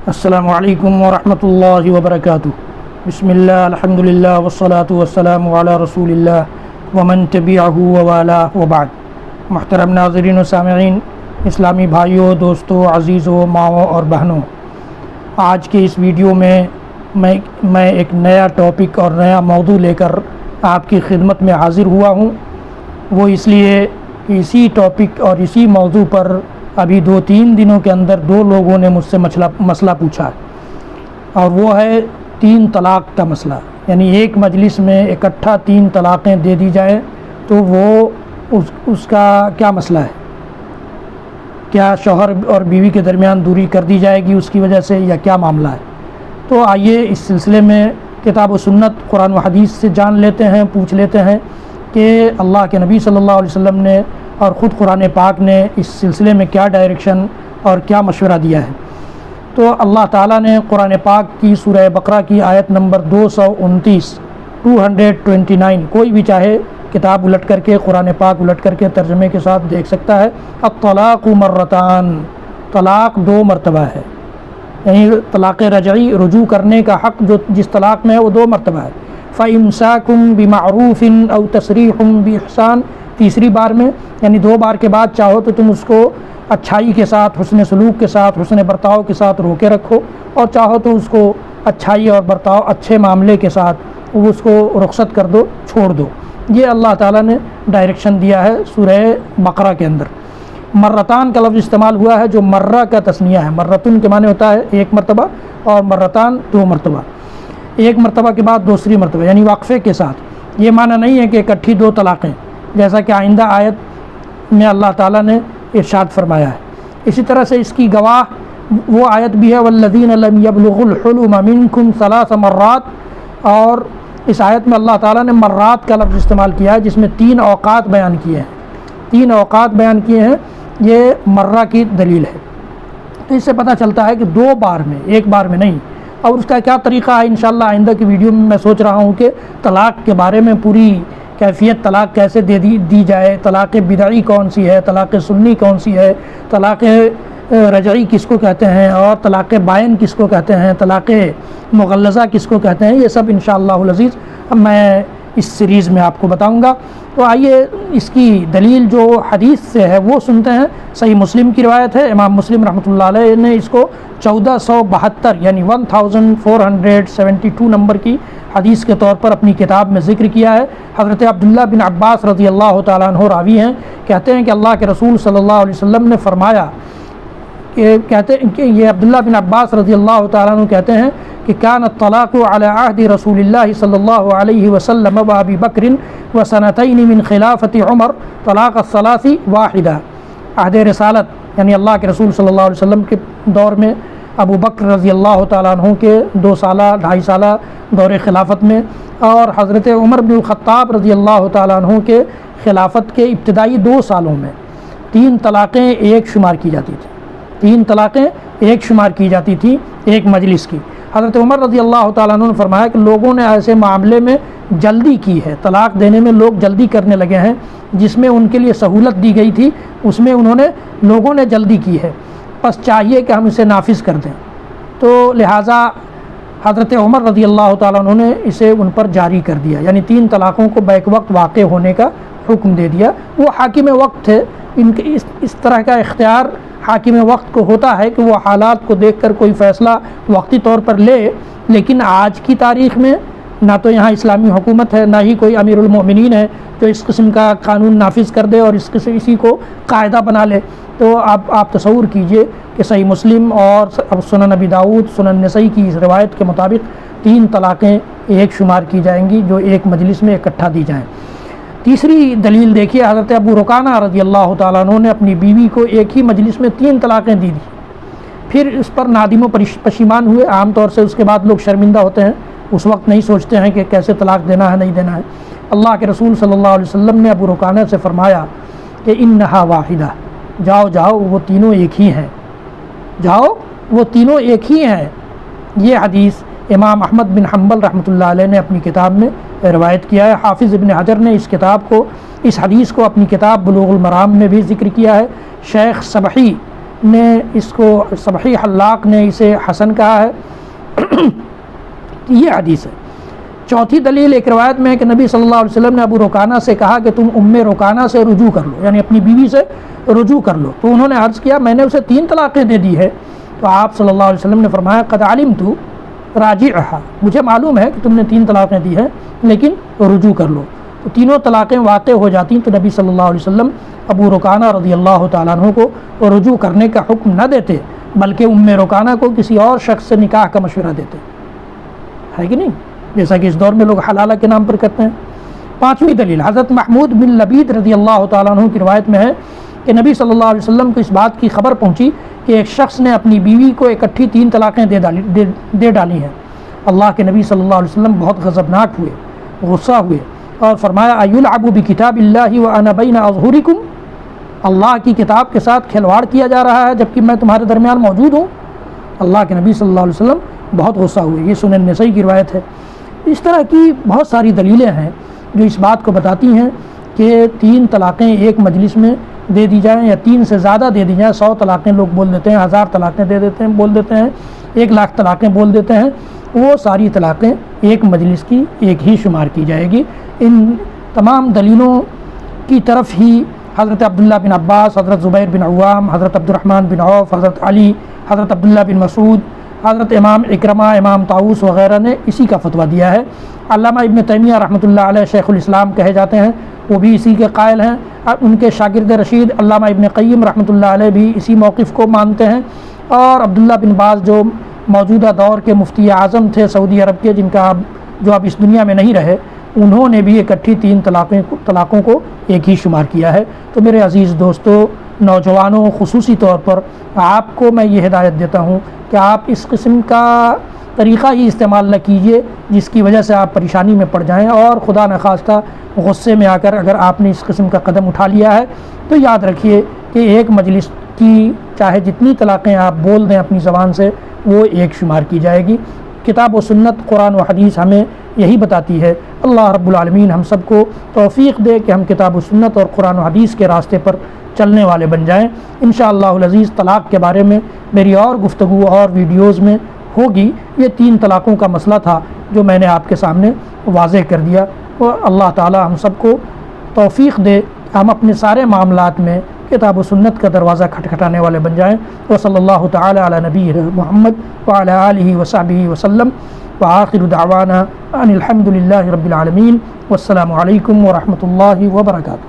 السلام علیکم ورحمۃ اللہ وبرکاتہ۔ بسم اللہ الحمد للہ والصلاة والسلام علی رسول اللہ ومن تبعہ ووالاه وبعد۔ محترم ناظرین و سامعین، اسلامی بھائیوں، دوستوں، عزیزوں، ماؤں اور بہنوں، آج کے اس ویڈیو میں میں ایک نیا ٹاپک اور نیا موضوع لے کر آپ کی خدمت میں حاضر ہوا ہوں۔ وہ اس لیے کہ اسی ٹاپک اور اسی موضوع پر ابھی 2-3 دنوں کے اندر 2 لوگوں نے مجھ سے مسئلہ پوچھا، اور وہ ہے 3 طلاق کا مسئلہ۔ یعنی ایک مجلس میں اکٹھا 3 طلاقیں دے دی جائیں تو وہ اس کا کیا مسئلہ ہے؟ کیا شوہر اور بیوی کے درمیان دوری کر دی جائے گی اس کی وجہ سے، یا کیا معاملہ ہے؟ تو آئیے اس سلسلے میں کتاب و سنت، قرآن و حدیث سے جان لیتے ہیں، پوچھ لیتے ہیں کہ اللہ کے نبی صلی اللہ علیہ وسلم نے اور خود قرآن پاک نے اس سلسلے میں کیا ڈائریکشن اور کیا مشورہ دیا ہے۔ تو اللہ تعالیٰ نے قرآن پاک کی سورہ بقرہ کی آیت نمبر 229 کوئی بھی چاہے کتاب الٹ کر کے، قرآن پاک الٹ کر کے ترجمے کے ساتھ دیکھ سکتا ہے۔ الطلاق مرتان، طلاق 2 مرتبہ ہے، یعنی طلاق رجعی، رجوع کرنے کا حق جو جس طلاق میں ہے وہ 2 مرتبہ ہے۔ فَإِمْسَاكٌ بِمَعْرُوفٍ أَوْ تَسْرِيحٌ بِإِحْسَانٍ، تیسری بار میں، یعنی 2 بار کے بعد چاہو تو تم اس کو اچھائی کے ساتھ، حسن سلوک کے ساتھ، حسن برتاؤ کے ساتھ روکے رکھو، اور چاہو تو اس کو اچھائی اور برتاؤ، اچھے معاملے کے ساتھ اس کو رخصت کر دو، چھوڑ دو۔ یہ اللہ تعالیٰ نے ڈائریکشن دیا ہے سورہ بقرہ کے اندر۔ مرتان کا لفظ استعمال ہوا ہے جو مرہ کا تثنیہ ہے۔ مرتن کے معنی ہوتا ہے 1 مرتبہ، اور مرتان 2 مرتبہ، 1 مرتبہ کے بعد دوسری مرتبہ، یعنی وقفے کے ساتھ۔ یہ معنی نہیں ہے کہ اکٹھی 2 طلاقیں، جیسا کہ آئندہ آیت میں اللہ تعالیٰ نے ارشاد فرمایا ہے۔ اسی طرح سے اس کی گواہ وہ آیت بھی ہے وَالَّذِينَ لَمْ يَبْلُغُوا الْحُلُمَ مِنْكُمْ 3 مرات، اور اس آیت میں اللہ تعالیٰ نے مرات کا لفظ استعمال کیا ہے جس میں 3 اوقات بیان کیے ہیں، 3 اوقات بیان کیے ہیں۔ یہ مرہ کی دلیل ہے۔ تو اس سے پتہ چلتا ہے کہ 2 بار میں، 1 بار میں نہیں۔ اور اس کا کیا طریقہ ہے، انشاءاللہ آئندہ کی ویڈیو میں سوچ رہا ہوں کہ طلاق کے بارے میں پوری کیفیت، طلاق کیسے دی جائے، طلاق بدعی کون سی ہے، طلاق سنی کون سی ہے، طلاق رجعی کس کو کہتے ہیں، اور طلاق بائن کس کو کہتے ہیں، طلاق مغلظہ کس کو کہتے ہیں، یہ سب انشاءاللہ العزیز میں اس سیریز میں آپ کو بتاؤں گا۔ تو آئیے اس کی دلیل جو حدیث سے ہے وہ سنتے ہیں۔ صحیح مسلم کی روایت ہے، امام مسلم رحمۃ اللہ علیہ نے اس کو 1472 یعنی 1472 نمبر کی حدیث کے طور پر اپنی کتاب میں ذکر کیا ہے۔ حضرت عبداللہ بن عباس رضی اللہ تعالیٰ عنہ راوی ہیں، کہتے ہیں کہ اللہ کے رسول صلی اللہ علیہ وسلم نے فرمایا کہ یہ عبداللہ بن عباس رضی اللہ تعالیٰ عنہ کہتے ہیں کہ کان الطلاق علی عہد رسول اللہ صلی اللہ علیہ وسلم و ابی بکر و سنتین من خلافت عمر طلاق الثلاث واحدہ۔ عہد رسالت یعنی اللہ کے رسول صلی اللہ علیہ وسلم کے دور میں، ابو بکر رضی اللہ تعالیٰ عنہ کے 2 سالہ 2.5 سالہ دور خلافت میں، اور حضرت عمر بن الخطاب رضی اللہ تعالیٰ عنہ کے خلافت کے ابتدائی 2 سالوں میں 3 طلاقیں ایک شمار کی جاتی تھیں، 3 طلاقیں ایک شمار کی جاتی تھیں ایک مجلس کی۔ حضرت عمر رضی اللہ تعالیٰ عنہ نے فرمایا کہ لوگوں نے ایسے معاملے میں جلدی کی ہے، طلاق دینے میں لوگ جلدی کرنے لگے ہیں، جس میں ان کے لیے سہولت دی گئی تھی اس میں لوگوں نے جلدی کی ہے، بس چاہیے کہ ہم اسے نافذ کر دیں۔ تو لہٰذا حضرت عمر رضی اللہ تعالیٰ عنہ نے اسے ان پر جاری کر دیا، یعنی 3 طلاقوں کو بیک وقت واقع ہونے کا حکم دے دیا۔ وہ حاکم وقت تھے، ان کے اس طرح کا اختیار حاکم وقت کو ہوتا ہے کہ وہ حالات کو دیکھ کر کوئی فیصلہ وقتی طور پر لے، لیکن آج کی تاریخ میں نہ تو یہاں اسلامی حکومت ہے، نہ ہی کوئی امیر المؤمنین ہے جو اس قسم کا قانون نافذ کر دے اور اسی کو قاعدہ بنا لے۔ تو آپ تصور کیجئے کہ صحیح مسلم اور سنن ابی داؤد، سنن نسائی کی اس روایت کے مطابق 3 طلاقیں ایک شمار کی جائیں گی جو ایک مجلس میں اکٹھا دی جائیں۔ تیسری دلیل دیکھیے، حضرت ابو رکانہ رضی اللہ تعالیٰ عنہ نے اپنی بیوی کو ایک ہی مجلس میں 3 طلاقیں دی، پھر اس پر نادم و پشیمان ہوئے۔ عام طور سے اس کے بعد لوگ شرمندہ ہوتے ہیں، اس وقت نہیں سوچتے ہیں کہ کیسے طلاق دینا ہے نہیں دینا ہے۔ اللہ کے رسول صلی اللہ علیہ وسلم نے ابو رکانہ سے فرمایا کہ انہا واحدہ، جاؤ وہ تینوں ایک ہی ہیں، وہ تینوں ایک ہی ہیں۔ یہ حدیث امام احمد بن حنبل رحمۃ اللہ علیہ نے اپنی کتاب میں روایت کیا ہے۔ حافظ ابن حجر نے اس حدیث کو اپنی کتاب بلوغ المرام میں بھی ذکر کیا ہے۔ شیخ صبحی نے اس کو صبحی حلاق نے اسے حسن کہا ہے۔ یہ حدیث ہے۔ چوتھی دلیل ایک روایت میں ہے کہ نبی صلی اللہ علیہ وسلم نے ابو رکانہ سے کہا کہ تم ام رکانہ سے رجوع کر لو، یعنی اپنی بیوی سے رجوع کر لو، تو انہوں نے عرض کیا میں نے اسے 3 طلاقیں دے دی ہے، تو آپ صلی اللہ علیہ وسلم نے فرمایا قد علمت راجعها، مجھے معلوم ہے کہ تم نے 3 طلاقیں دی ہیں لیکن رجوع کر لو، تو تینوں طلاقیں واقع ہو جاتی تو نبی صلی اللہ علیہ وسلم ابو رکانہ رضی اللہ تعالیٰ عنہ کو رجوع کرنے کا حکم نہ دیتے، بلکہ ام رکانہ کو کسی اور شخص سے نکاح کا مشورہ دیتے، ہے کہ نہیں، جیسا کہ اس دور میں لوگ حلالہ کے نام پر کرتے ہیں۔ 5ویں دلیل حضرت محمود بن لبید رضی اللہ تعالیٰ عنہ کی روایت میں ہے کہ نبی صلی اللہ علیہ وسلم کو اس بات کی خبر پہنچی کہ ایک شخص نے اپنی بیوی کو اکٹھی 3 طلاقیں دے ڈالی ہیں۔ اللہ کے نبی صلی اللہ علیہ وسلم بہت غضبناک ہوئے، غصہ ہوئے اور فرمایا ایلعب بکتاب اللہ وانا بین اظہرکم، اللہ کی کتاب کے ساتھ کھلواڑ کیا جا رہا ہے جبکہ میں تمہارے درمیان موجود ہوں۔ اللہ کے نبی صلی اللہ علیہ وسلم بہت غصہ ہوئے۔ یہ سنن نسائی کی روایت ہے۔ اس طرح کی بہت ساری دلیلیں ہیں جو اس بات کو بتاتی ہیں کہ 3 طلاقیں ایک مجلس میں دے دی جائیں یا 3 سے زیادہ دے دی جائیں، 100 طلاقیں لوگ بول دیتے ہیں، 1000 طلاقیں بول دیتے ہیں، 1 لاکھ طلاقیں بول دیتے ہیں، وہ ساری طلاقیں ایک مجلس کی ایک ہی شمار کی جائے گی۔ ان تمام دلیلوں کی طرف ہی حضرت عبداللہ بن عباس، حضرت زبیر بن عوام، حضرت عبد الرحمن بن عوف، حضرت علی، حضرت عبداللہ بن مسعود، حضرت امام اکرمہ، امام طاؤس وغیرہ نے اسی کا فتویٰ دیا ہے۔ علامہ ابن تیمیہ رحمۃ اللہ علیہ شیخ الاسلام کہے جاتے ہیں، وہ بھی اسی کے قائل ہیں، ان کے شاگرد رشید علامہ ابن قیم رحمۃ اللہ علیہ بھی اسی موقف کو مانتے ہیں، اور عبداللہ بن باز جو موجودہ دور کے مفتی اعظم تھے سعودی عرب کے، جو اب اس دنیا میں نہیں رہے، انہوں نے بھی اکٹھی 3 طلاقوں کو ایک ہی شمار کیا ہے۔ تو میرے عزیز دوستو، نوجوانوں، خصوصی طور پر آپ کو میں یہ ہدایت دیتا ہوں کہ آپ اس قسم کا طریقہ ہی استعمال نہ کیجیے جس کی وجہ سے آپ پریشانی میں پڑ جائیں، اور خدا نخواستہ غصے میں آ کر اگر آپ نے اس قسم کا قدم اٹھا لیا ہے تو یاد رکھیے کہ ایک مجلس کی چاہے جتنی طلاقیں آپ بول دیں اپنی زبان سے، وہ ایک شمار کی جائے گی۔ کتاب و سنت، قرآن و حدیث ہمیں یہی بتاتی ہے۔ اللہ رب العالمین ہم سب کو توفیق دے کہ ہم کتاب و سنت اور قرآن و حدیث کے راستے پر چلنے والے بن جائیں۔ انشاءاللہ العزیز طلاق کے بارے میں میری اور گفتگو اور ویڈیوز میں ہوگی۔ یہ 3 طلاقوں کا مسئلہ تھا جو میں نے آپ کے سامنے واضح کر دیا، اور اللہ تعالی ہم سب کو توفیق دے کہ ہم اپنے سارے معاملات میں کتاب و سنت کا دروازہ کھٹکھٹانے والے بن جائیں۔ وصلی اللہ تعالی علی نبی محمد وعلی آلہ وصحبہ وسلم، وآخر دعوانا ان الحمد للہ رب العالمین، والسلام علیکم ورحمۃ اللہ وبرکاتہ۔